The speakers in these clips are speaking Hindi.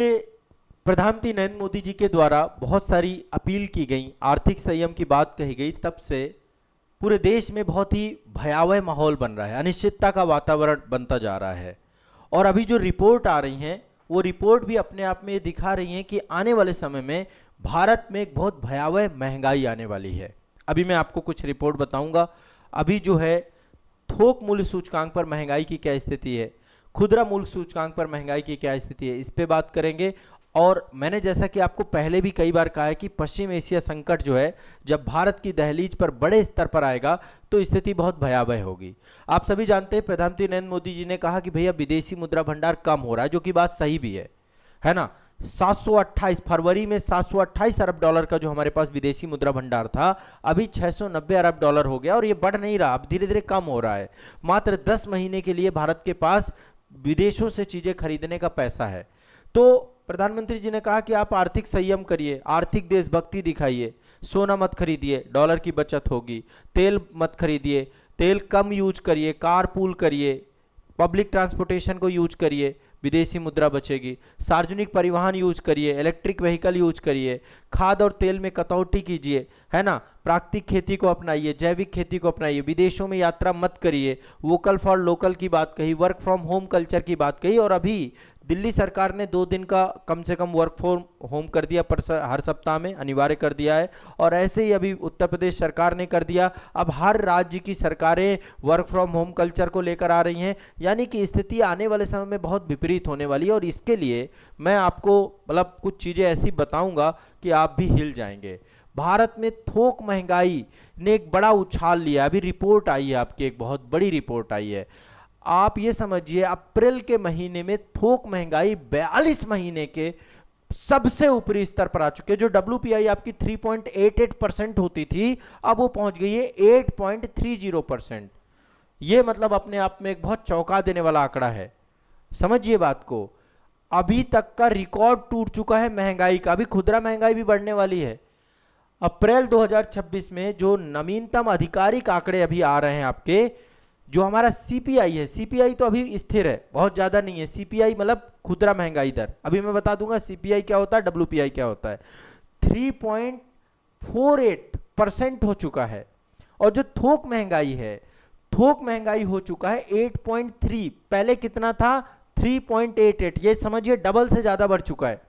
प्रधानमंत्री नरेंद्र मोदी जी के द्वारा बहुत सारी अपील की गई, आर्थिक संयम की बात कही गई, तब से पूरे देश में बहुत ही भयावह माहौल बन रहा है, अनिश्चितता का वातावरण बनता जा रहा है। और अभी जो रिपोर्ट आ रही हैं वो रिपोर्ट भी अपने आप में ये दिखा रही हैं कि आने वाले समय में भारत में एक बहुत भयावह महंगाई आने वाली है। अभी मैं आपको कुछ रिपोर्ट बताऊंगा। अभी जो है थोक मूल्य सूचकांक पर महंगाई की क्या स्थिति है, खुदरा मूल्य सूचकांक पर महंगाई की क्या स्थिति है, इस पे बात करेंगे। और मैंने जैसा कि आपको पहले भी कई बार कहा है कि पश्चिम एशिया संकट जो है जब भारत की दहलीज पर बड़े स्तर पर आएगा तो स्थिति बहुत भयावह होगी। आप सभी जानते हैं प्रधानमंत्री नरेंद्र मोदी जी ने कहा कि भैया विदेशी मुद्रा भंडार कम हो रहा है, जो कि बात सही भी है ना। 728 फरवरी में 728 अरब डॉलर का जो हमारे पास विदेशी मुद्रा भंडार था, अभी 690 अरब डॉलर हो गया और ये बढ़ नहीं रहा, अब धीरे धीरे कम हो रहा है। मात्र 10 महीने के लिए भारत के पास विदेशों से चीजें खरीदने का पैसा है। तो प्रधानमंत्री जी ने कहा कि आप आर्थिक संयम करिए, आर्थिक देशभक्ति दिखाइए, सोना मत खरीदिए, डॉलर की बचत होगी, तेल मत खरीदिए, तेल कम यूज करिए, कार पूल करिए, पब्लिक ट्रांसपोर्टेशन को यूज करिए, विदेशी मुद्रा बचेगी, सार्वजनिक परिवहन यूज करिए, इलेक्ट्रिक व्हीकल यूज करिए, खाद और तेल में कटौती कीजिए, है ना, प्राकृतिक खेती को अपनाइए, जैविक खेती को अपनाइए, विदेशों में यात्रा मत करिए, वोकल फॉर लोकल की बात कही, वर्क फ्रॉम होम कल्चर की बात कही। और अभी दिल्ली सरकार ने 2 दिन का कम से कम वर्क फ्रॉम होम कर दिया, पर हर सप्ताह में अनिवार्य कर दिया है। और ऐसे ही अभी उत्तर प्रदेश सरकार ने कर दिया। अब हर राज्य की सरकारें वर्क फ्रॉम होम कल्चर को लेकर आ रही हैं, यानी कि स्थिति आने वाले समय में बहुत विपरीत होने वाली है। और इसके लिए मैं आपको मतलब कुछ चीजें ऐसी बताऊंगा कि आप भी हिल जाएंगे। भारत में थोक महंगाई ने एक बड़ा उछाल लिया। अभी रिपोर्ट आई है आपकी, एक बहुत बड़ी रिपोर्ट आई है। आप ये समझिए अप्रैल के महीने में थोक महंगाई 42 महीने के सबसे ऊपरी स्तर पर आ चुके हैं। जो WPI आपकी 3.88% होती थी, अब वो पहुंच गई है 8.30%। ये मतलब अपने आप में एक बहुत चौंका देने वाला आंकड़ा है, समझिए बात को। अभी तक का रिकॉर्ड टूट चुका है महंगाई का। अभी खुदरा महंगाई भी बढ़ने वाली है। अप्रैल 2026 में जो नवीनतम आधिकारिक आंकड़े अभी आ रहे हैं आपके, जो हमारा सीपीआई है, सीपीआई तो अभी स्थिर है, बहुत ज्यादा नहीं है। सीपीआई मतलब खुदरा महंगाई दर, अभी मैं बता दूंगा सीपीआई क्या होता है, WPI क्या होता है। 3.48% हो चुका है। और जो थोक महंगाई है, थोक महंगाई हो चुका है 8.3, पहले कितना था 3.88, ये समझिए डबल से ज्यादा बढ़ चुका है।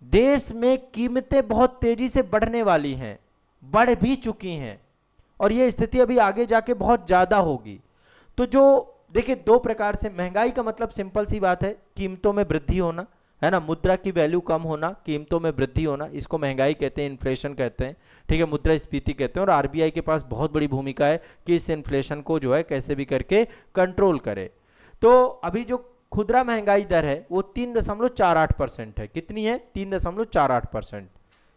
देश में कीमतें बहुत तेजी से बढ़ने वाली हैं, बढ़ भी चुकी हैं, और यह स्थिति अभी आगे जाके बहुत ज्यादा होगी। तो जो देखिए 2 प्रकार से महंगाई का मतलब सिंपल सी बात है, कीमतों में वृद्धि होना, है ना, मुद्रा की वैल्यू कम होना, कीमतों में वृद्धि होना, इसको महंगाई कहते हैं, इन्फ्लेशन कहते हैं, ठीक है, मुद्रास्फीति कहते हैं। और आरबीआई के पास बहुत बड़ी भूमिका है कि इस इन्फ्लेशन को जो है कैसे भी करके कंट्रोल करे। तो अभी जो खुदरा महंगाई दर है वो 3.48% है। कितनी है? 3.48%।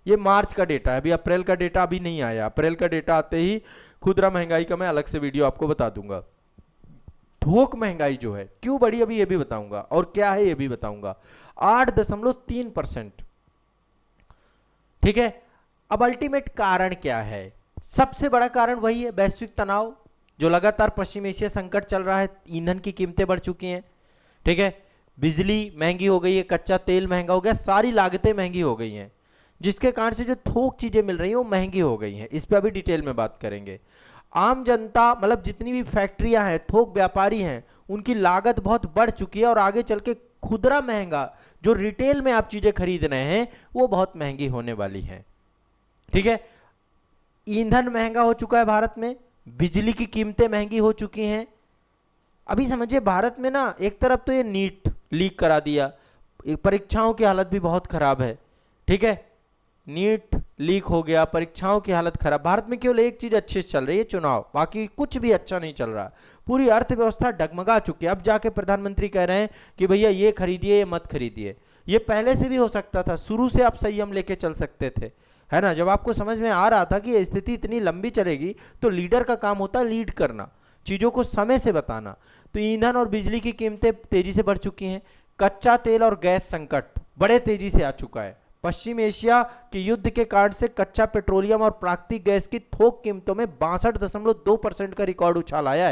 ये मार्च का डेटा है, अभी अप्रैल का डेटा अभी नहीं आया। अप्रैल का डेटा आते ही खुदरा महंगाई का मैं अलग से वीडियो आपको बता दूंगा। थोक महंगाई जो है क्यों बढ़ी अभी ये भी बताऊंगा, और क्या है ये भी बताऊंगा। 8.3%, ठीक है। अब अल्टीमेट कारण क्या है? सबसे बड़ा कारण वही है, वैश्विक तनाव, जो लगातार पश्चिम एशिया संकट चल रहा है। ईंधन की कीमतें बढ़ चुकी हैं, ठीक है, बिजली महंगी हो गई है, कच्चा तेल महंगा हो गया, सारी लागतें महंगी हो गई हैं, जिसके कारण से जो थोक चीजें मिल रही हैं वो महंगी हो गई हैं। इस पे अभी डिटेल में बात करेंगे। आम जनता मतलब जितनी भी फैक्ट्रियां हैं, थोक व्यापारी हैं, उनकी लागत बहुत बढ़ चुकी है, और आगे चल के खुदरा महंगा, जो रिटेल में आप चीजें खरीद रहे हैं, वो बहुत महंगी होने वाली है, ठीक है। ईंधन महंगा हो चुका है भारत में, बिजली की कीमतें महंगी हो चुकी हैं। अभी समझिए भारत में ना, एक तरफ तो ये नीट लीक करा दिया, परीक्षाओं की हालत भी बहुत खराब है, ठीक है, नीट लीक हो गया, परीक्षाओं की हालत खराब। भारत में केवल एक चीज अच्छी चल रही है, चुनाव, बाकी कुछ भी अच्छा नहीं चल रहा। पूरी अर्थव्यवस्था डगमगा चुकी है। अब जाके प्रधानमंत्री कह रहे हैं कि भैया ये खरीदिए, ये मत खरीदिए। ये पहले से भी हो सकता था, शुरू से आप संयम लेके चल सकते थे, है ना। जब आपको समझ में आ रहा था कि ये स्थिति इतनी लंबी चलेगी, तो लीडर का काम होता है लीड करना, चीजों को समय से बताना। तो ईंधन और बिजली की कीमतें तेजी से बढ़ चुकी हैं। कच्चा तेल और गैस संकट बड़े तेजी से आ चुका है। पश्चिम एशिया के युद्ध के कारण से कच्चा पेट्रोलियम और प्राकृतिक गैस की थोक कीमतों में 62.2% का रिकॉर्ड उछाल आया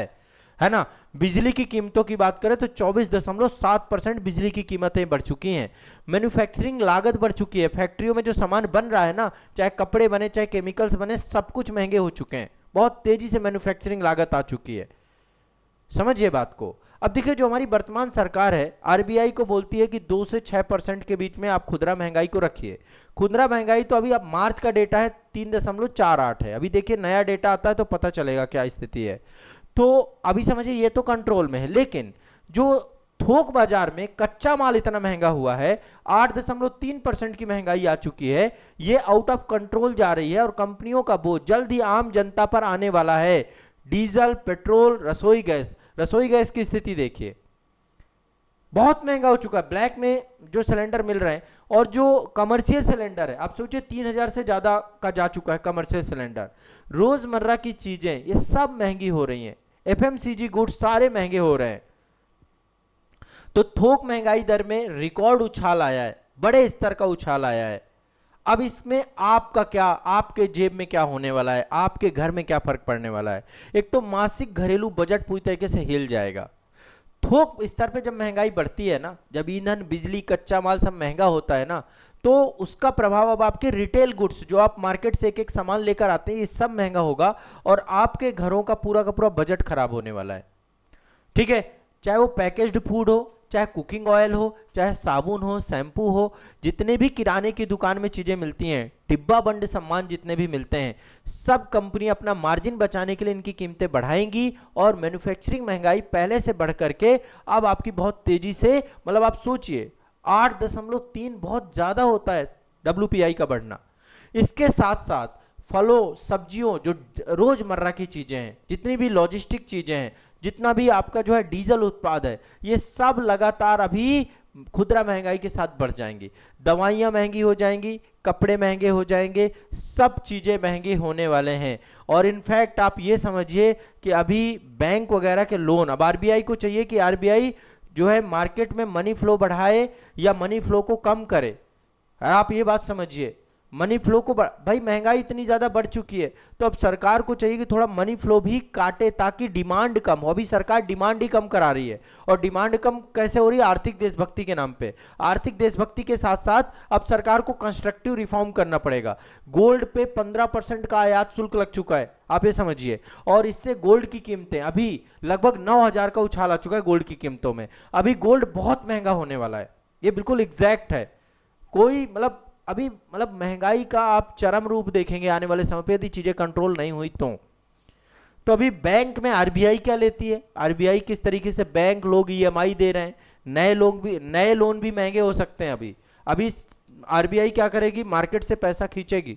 है ना। बिजली की कीमतों की बात करें तो 24.7% बिजली की कीमतें बढ़ चुकी हैं। मैन्युफैक्चरिंग लागत बढ़ चुकी है, फैक्ट्रियों में जो सामान बन रहा है ना, चाहे कपड़े बने चाहे केमिकल्स बने, सब कुछ महंगे हो चुके हैं, बहुत तेजी से मैन्युफैक्चरिंग लागत आ चुकी है। समझिए बात को। अब देखिए जो हमारी वर्तमान सरकार है, आरबीआई को बोलती है कि 2 से 6% के बीच में आप खुदरा महंगाई को रखिए। खुदरा महंगाई तो अभी अब मार्च का डेटा है 3.48 है, अभी देखिए नया डेटा आता है तो पता चलेगा क्या स्थिति है। तो अभी समझिए ये तो कंट्रोल में है, लेकिन जो थोक बाजार में कच्चा माल इतना महंगा हुआ है, 8.3% की महंगाई आ चुकी है, ये आउट ऑफ कंट्रोल जा रही है और कंपनियों का बोझ जल्द ही आम जनता पर आने वाला है। डीजल, पेट्रोल, रसोई गैस की स्थिति देखिए, बहुत महंगा हो चुका है। ब्लैक में जो सिलेंडर मिल रहे हैं और जो कमर्शियल सिलेंडर है, आप सोचिए 3,000 से ज्यादा का जा चुका है कमर्शियल सिलेंडर। रोजमर्रा की चीजें ये सब महंगी हो रही हैं, एफएमसीजी गुड्स सारे महंगे हो रहे हैं। तो थोक महंगाई दर में रिकॉर्ड उछाल आया है, बड़े स्तर का उछाल आया है। अब इसमें आपका क्या, आपके जेब में क्या होने वाला है, आपके घर में क्या फर्क पड़ने वाला है। एक तो मासिक घरेलू बजट पूरी तरीके से हिल जाएगा। थोक स्तर पे जब महंगाई बढ़ती है ना, जब ईंधन, बिजली, कच्चा माल सब महंगा होता है ना, तो उसका प्रभाव अब आपके रिटेल गुड्स, जो आप मार्केट से एक एक सामान लेकर आते हैं, ये सब महंगा होगा और आपके घरों का पूरा बजट खराब होने वाला है। ठीक है, चाहे वो पैकेज्ड फूड हो, चाहे कुकिंग ऑयल हो, चाहे साबुन हो, शैम्पू हो, जितने भी किराने की दुकान में चीजें मिलती हैं, डिब्बा बंद सामान जितने भी मिलते हैं, सब कंपनी अपना मार्जिन बचाने के लिए इनकी कीमतें बढ़ाएंगी और मैन्युफैक्चरिंग महंगाई पहले से बढ़ करके अब आपकी बहुत तेजी से, मतलब आप सोचिए 8.3 बहुत ज्यादा होता है WPI का बढ़ना। इसके साथ साथ फलों, सब्जियों, जो रोजमर्रा की चीजें हैं, जितनी भी लॉजिस्टिक चीजें हैं, जितना भी आपका जो है डीजल उत्पाद है, ये सब लगातार अभी खुदरा महंगाई के साथ बढ़ जाएंगी। दवाइयां महंगी हो जाएंगी, कपड़े महंगे हो जाएंगे, सब चीजें महंगी होने वाले हैं। और इनफैक्ट आप ये समझिए कि अभी बैंक वगैरह के लोन, अब आरबीआई को चाहिए कि आरबीआई जो है मार्केट में मनी फ्लो बढ़ाए या मनी फ्लो को कम करे। आप ये बात समझिए, मनी फ्लो को भाई महंगाई इतनी ज्यादा बढ़ चुकी है, तो अब सरकार को चाहिए कि थोड़ा मनी फ्लो भी काटे ताकि डिमांड कम हो। अभी सरकार डिमांड ही कम करा रही है, और डिमांड कम कैसे हो रही है? आर्थिक देशभक्ति के नाम पे। आर्थिक देशभक्ति के साथ साथ अब सरकार को कंस्ट्रक्टिव रिफॉर्म करना पड़ेगा। गोल्ड पे 15% का आयात शुल्क लग चुका है, आप ये समझिए, और इससे गोल्ड की कीमतें अभी लगभग 9,000 का उछाल आ चुका है गोल्ड की कीमतों में। अभी गोल्ड बहुत महंगा होने वाला है, ये बिल्कुल एग्जैक्ट है। कोई मतलब अभी मतलब महंगाई का आप चरम रूप देखेंगे आने वाले समय पे, यदि चीजें कंट्रोल नहीं हुई तो अभी बैंक में आरबीआई क्या लेती है, आरबीआई किस तरीके से बैंक लोग ईएमआई दे रहे हैं, नए लोन भी महंगे हो सकते हैं। अभी आरबीआई क्या करेगी? मार्केट से पैसा खींचेगी,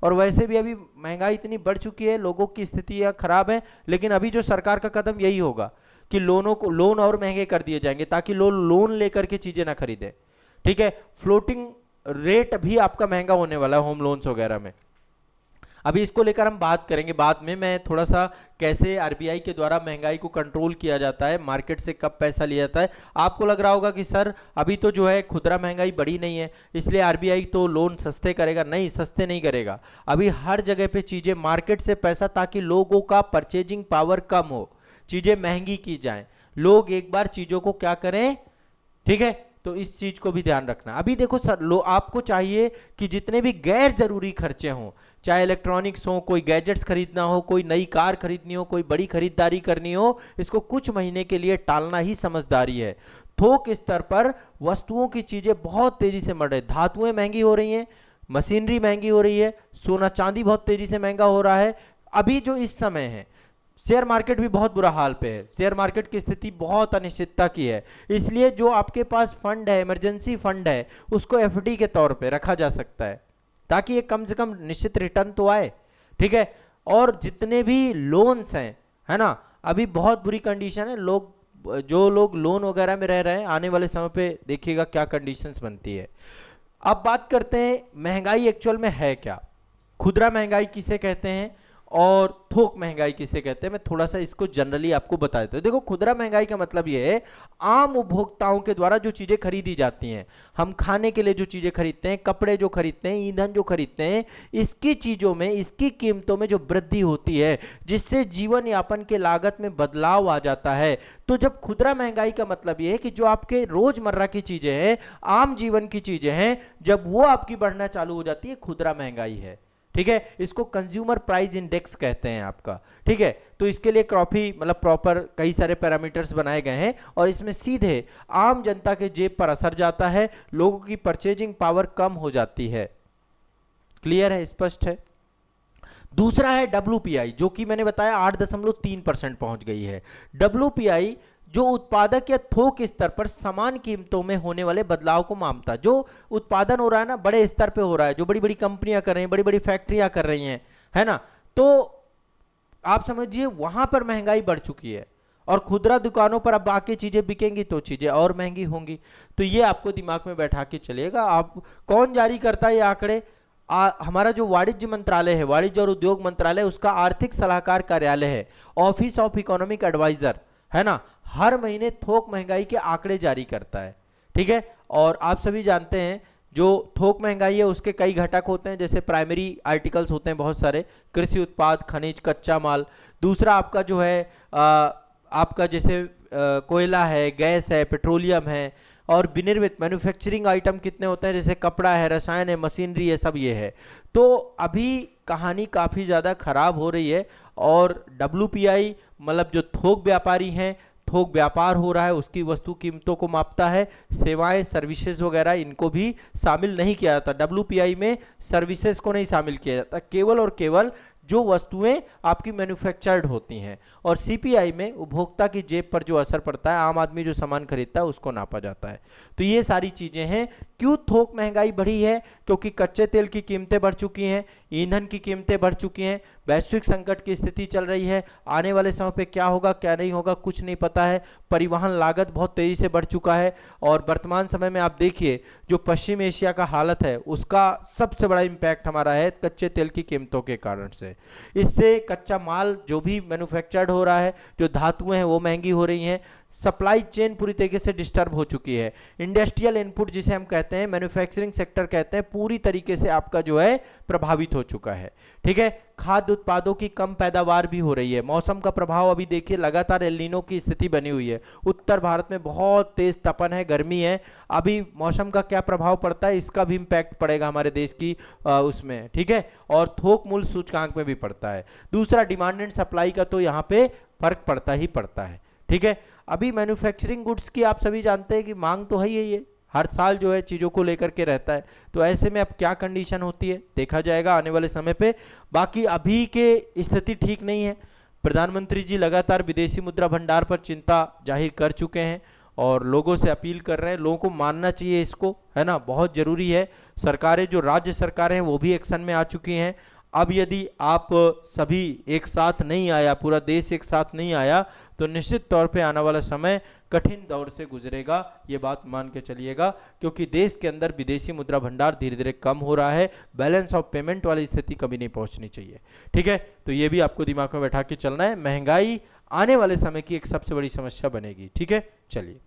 और वैसे भी अभी महंगाई इतनी बढ़ चुकी है, लोगों की स्थिति खराब है। लेकिन अभी जो सरकार का कदम यही होगा कि लोन और महंगे कर दिए जाएंगे ताकि लोग लोन लेकर के चीजें ना खरीदे। ठीक है, फ्लोटिंग रेट भी आपका महंगा होने वाला है होम लोन्स वगैरह में। अभी इसको लेकर हम बात करेंगे बाद में, मैं थोड़ा सा कैसे आरबीआई के द्वारा महंगाई को कंट्रोल किया जाता है, मार्केट से कब पैसा लिया जाता है। आपको लग रहा होगा कि सर अभी तो जो है खुदरा महंगाई बढ़ी नहीं है इसलिए आरबीआई तो लोन सस्ते करेगा। नहीं, सस्ते नहीं करेगा। अभी हर जगह पे चीजें मार्केट से पैसा, ताकि लोगों का परचेजिंग पावर कम हो, चीजें महंगी की जाएं, लोग एक बार चीजों को क्या करें। ठीक है, तो इस चीज को भी ध्यान रखना। अभी देखो सर, आपको चाहिए कि जितने भी गैर जरूरी खर्चे हों, चाहे इलेक्ट्रॉनिक्स हो, कोई गैजेट्स खरीदना हो, कोई नई कार खरीदनी हो, कोई बड़ी खरीदारी करनी हो, इसको कुछ महीने के लिए टालना ही समझदारी है। थोक स्तर पर वस्तुओं की चीजें बहुत तेजी से बढ़ रही, धातुएं महंगी हो रही हैं, मशीनरी महंगी हो रही है, सोना चांदी बहुत तेजी से महंगा हो रहा है। अभी जो इस समय है, शेयर मार्केट भी बहुत बुरा हाल पे है, शेयर मार्केट की स्थिति बहुत अनिश्चितता की है। इसलिए जो आपके पास फंड है, इमरजेंसी फंड है, उसको एफडी के तौर पे रखा जा सकता है ताकि ये कम से कम निश्चित रिटर्न तो आए। ठीक है, और जितने भी लोन्स हैं, है ना, अभी बहुत बुरी कंडीशन है। जो लोग लोन वगैरह में रह रहे हैं, आने वाले समय पे देखिएगा क्या कंडीशंस बनती है। अब बात करते हैं महंगाई एक्चुअल में है क्या, खुदरा महंगाई किसे कहते हैं, और थोक महंगाई किसे कहते हैं, मैं थोड़ा सा इसको जनरली आपको बता देता हूं। देखो, खुदरा महंगाई का मतलब यह है आम उपभोक्ताओं के द्वारा जो चीजें खरीदी जाती हैं, हम खाने के लिए जो चीजें खरीदते हैं, कपड़े जो खरीदते हैं, ईंधन जो खरीदते हैं, इसकी चीजों में, इसकी कीमतों में जो वृद्धि होती है, जिससे जीवन यापन के लागत में बदलाव आ जाता है। तो जब खुदरा महंगाई का मतलब यह है कि जो आपके रोजमर्रा की चीजें हैं, आम जीवन की चीजें हैं, जब वो आपकी बढ़ना चालू हो जाती है, खुदरा महंगाई है। ठीक है, इसको कंज्यूमर प्राइस इंडेक्स कहते हैं आपका। ठीक है, तो इसके लिए काफी मतलब प्रॉपर कई सारे पैरामीटर्स बनाए गए हैं और इसमें सीधे आम जनता के जेब पर असर जाता है, लोगों की परचेजिंग पावर कम हो जाती है। क्लियर है, स्पष्ट है। दूसरा है डब्ल्यूपीआई, जो कि मैंने बताया 8.3% पहुंच गई है। डब्ल्यूपीआई जो उत्पादक या थोक स्तर पर समान कीमतों में होने वाले बदलाव को मापता है। जो उत्पादन हो रहा है ना, बड़े स्तर पे हो रहा है, जो बड़ी बड़ी कंपनियां कर रही हैं, बड़ी बड़ी फैक्ट्रियां कर रही हैं, है ना, तो आप समझिए वहां पर महंगाई बढ़ चुकी है और खुदरा दुकानों पर अब बाकी चीजें बिकेंगी तो चीजें और महंगी होंगी। तो ये आपको दिमाग में बैठा के चलिएगा। आप कौन जारी करता है ये आंकड़े? हमारा जो वाणिज्य मंत्रालय है, वाणिज्य और उद्योग मंत्रालय, उसका आर्थिक सलाहकार कार्यालय है, ऑफिस ऑफ इकोनॉमिक एडवाइजर, है ना, हर महीने थोक महंगाई के आंकड़े जारी करता है। ठीक है, और आप सभी जानते हैं जो थोक महंगाई है उसके कई घटक होते हैं, जैसे प्राइमरी आर्टिकल्स होते हैं बहुत सारे, कृषि उत्पाद, खनिज, कच्चा माल। दूसरा आपका जो है आपका जैसे कोयला है, गैस है, पेट्रोलियम है, और विनिर्मित मैन्युफैक्चरिंग आइटम कितने होते हैं, जैसे कपड़ा है, रसायन है, मशीनरी है, सब ये है। तो अभी कहानी काफ़ी ज़्यादा खराब हो रही है और डब्ल्यूपीआई मतलब जो थोक व्यापारी हैं, थोक व्यापार हो रहा है, उसकी वस्तु कीमतों को मापता है। सेवाएं, सर्विसेज वगैरह इनको भी शामिल नहीं किया जाता। डब्ल्यूपीआई में सर्विसेज को नहीं शामिल किया जाता, केवल और केवल जो वस्तुएं आपकी मैन्युफैक्चर्ड होती हैं। और सीपीआई में उपभोक्ता की जेब पर जो असर पड़ता है, आम आदमी जो सामान खरीदता है, उसको नापा जाता है। तो ये सारी चीजें हैं। क्यों थोक महंगाई बढ़ी है? क्योंकि कच्चे तेल की कीमतें बढ़ चुकी हैं, ईंधन की कीमतें बढ़ चुकी हैं, वैश्विक संकट की स्थिति चल रही है। आने वाले समय पे क्या होगा क्या नहीं होगा कुछ नहीं पता है। परिवहन लागत बहुत तेजी से बढ़ चुका है और वर्तमान समय में आप देखिए जो पश्चिम एशिया का हालत है, उसका सबसे बड़ा इंपैक्ट हमारा है कच्चे तेल की कीमतों के कारण से। इससे कच्चा माल जो भी मैन्युफैक्चर्ड हो रहा है, जो धातुएं हैं वो महंगी हो रही हैं, सप्लाई चेन पूरी तरीके से डिस्टर्ब हो चुकी है। इंडस्ट्रियल इनपुट जिसे हम कहते हैं, मैन्युफैक्चरिंग सेक्टर कहते हैं, पूरी तरीके से आपका जो है प्रभावित हो चुका है। ठीक है, खाद्य उत्पादों की कम पैदावार भी हो रही है। मौसम का प्रभाव अभी देखिए, लगातार एल नीनो की स्थिति बनी हुई है। उत्तर भारत में बहुत तेज तपन है, गर्मी है। अभी मौसम का क्या प्रभाव पड़ता है, इसका भी इंपैक्ट पड़ेगा हमारे देश की उसमें। ठीक है, और थोक मूल्य सूचकांक में भी पड़ता है। दूसरा, डिमांड एंड सप्लाई का तो यहाँ पे फर्क पड़ता ही पड़ता है। ठीक है, अभी मैन्युफैक्चरिंग गुड्स की आप सभी जानते हैं कि मांग तो है ही है, हर साल जो है चीज़ों को लेकर के रहता है। तो ऐसे में अब क्या कंडीशन होती है देखा जाएगा आने वाले समय पे। बाकी अभी के स्थिति ठीक नहीं है। प्रधानमंत्री जी लगातार विदेशी मुद्रा भंडार पर चिंता जाहिर कर चुके हैं और लोगों से अपील कर रहे हैं, लोगों को मानना चाहिए इसको, है ना, बहुत जरूरी है। सरकारें, जो राज्य सरकारें हैं, वो भी एक्शन में आ चुकी हैं। अब यदि आप सभी एक साथ नहीं आया, पूरा देश एक साथ नहीं आया, तो निश्चित तौर पे आने वाला समय कठिन दौर से गुजरेगा, ये बात मान के चलिएगा। क्योंकि देश के अंदर विदेशी मुद्रा भंडार धीरे धीरे कम हो रहा है, बैलेंस ऑफ पेमेंट वाली स्थिति कभी नहीं पहुंचनी चाहिए। ठीक है, तो ये भी आपको दिमाग में बैठा के चलना है। महंगाई आने वाले समय की एक सबसे बड़ी समस्या बनेगी। ठीक है, चलिए।